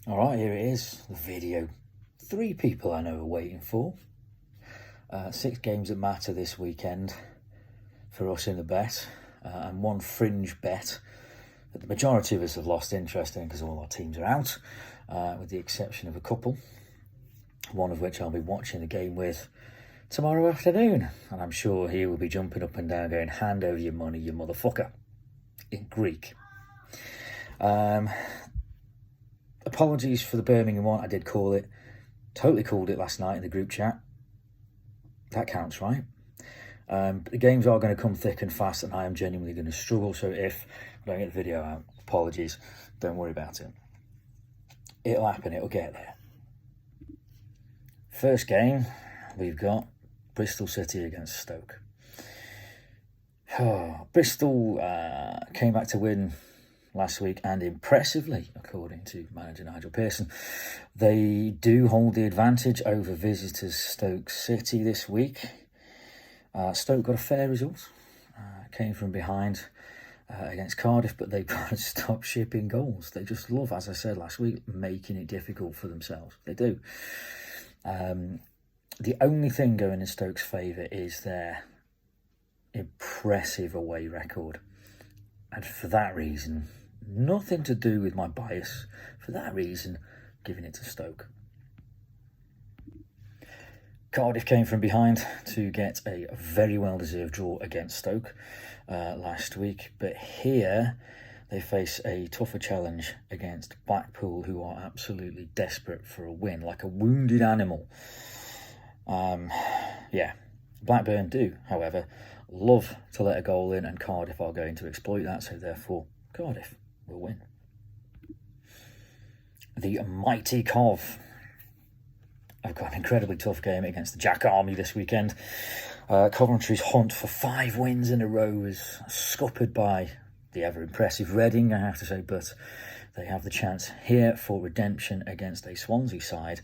All right, here it is, the video 3 people I know are waiting for. 6 games that matter this weekend for us in the bet, and one fringe bet that the majority of us have lost interest in because all our teams are out, with the exception of a couple, one of which I'll be watching the game with tomorrow afternoon, and I'm sure he will be jumping up and down going, "Hand over your money, you motherfucker," in Greek. Apologies for the Birmingham one, I did call it. Totally called it last night in the group chat. That counts, right? But the games are going to come thick and fast, and I am genuinely going to struggle, so if I don't get the video out, apologies, don't worry about it. It'll happen, it'll get there. First game, we've got Bristol City against Stoke. Bristol came back to win last week, and impressively, according to manager Nigel Pearson. They do hold the advantage over visitors Stoke City this week. Stoke got a fair result, came from behind against Cardiff, but they've got to stop shipping goals. They just love, as I said last week, making it difficult for themselves. They do. The only thing going in Stoke's favour is their impressive away record. And for that reason, nothing to do with my bias, for that reason, giving it to Stoke. Cardiff came from behind to get a very well-deserved draw against Stoke last week, but here they face a tougher challenge against Blackpool, who are absolutely desperate for a win, like a wounded animal. Blackburn do, however, love to let a goal in, and Cardiff are going to exploit that, so therefore Cardiff will win. The mighty Cov have got an incredibly tough game against the Jack Army this weekend. Coventry's hunt for 5 wins in a row is scuppered by the ever-impressive Reading, I have to say, but they have the chance here for redemption against a Swansea side,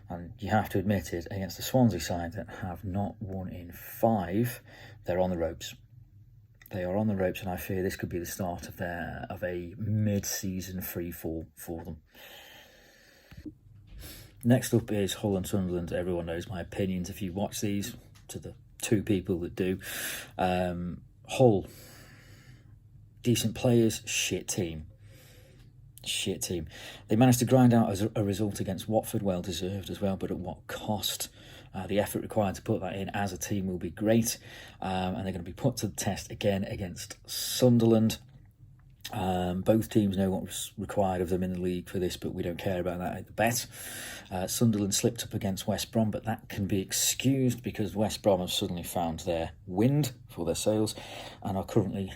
and you have to admit it, against a Swansea side that have not won in 5, they're on the ropes. They are on the ropes, and I fear this could be the start of a mid-season free fall for them. Next up is Hull and Sunderland. Everyone knows my opinions if you watch these, to the 2 people that do. Hull, decent players, shit team. They managed to grind out a result against Watford, well deserved as well, but at what cost? The effort required to put that in as a team will be great, and they're going to be put to the test again against Sunderland. Both teams know what's required of them in the league for this, but we don't care about that at the bet. Sunderland slipped up against West Brom, but that can be excused because West Brom have suddenly found their wind for their sails and are currently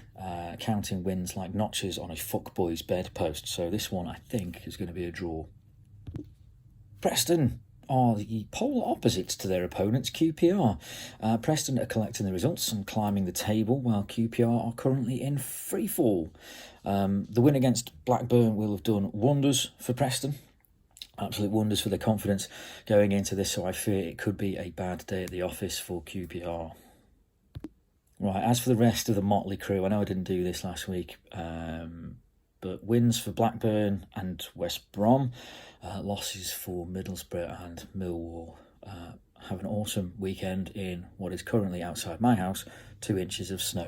counting wins like notches on a fuckboy's bedpost. So this one, I think, is going to be a draw. Preston are the polar opposites to their opponents, QPR. Preston are collecting the results and climbing the table, while QPR are currently in free fall. The win against Blackburn will have done wonders for Preston. Absolute wonders for their confidence going into this, so I fear it could be a bad day at the office for QPR. Right, as for the rest of the motley crew, I know I didn't do this last week, but wins for Blackburn and West Brom, losses for Middlesbrough and Millwall. Have an awesome weekend in what is currently outside my house 2 inches of snow.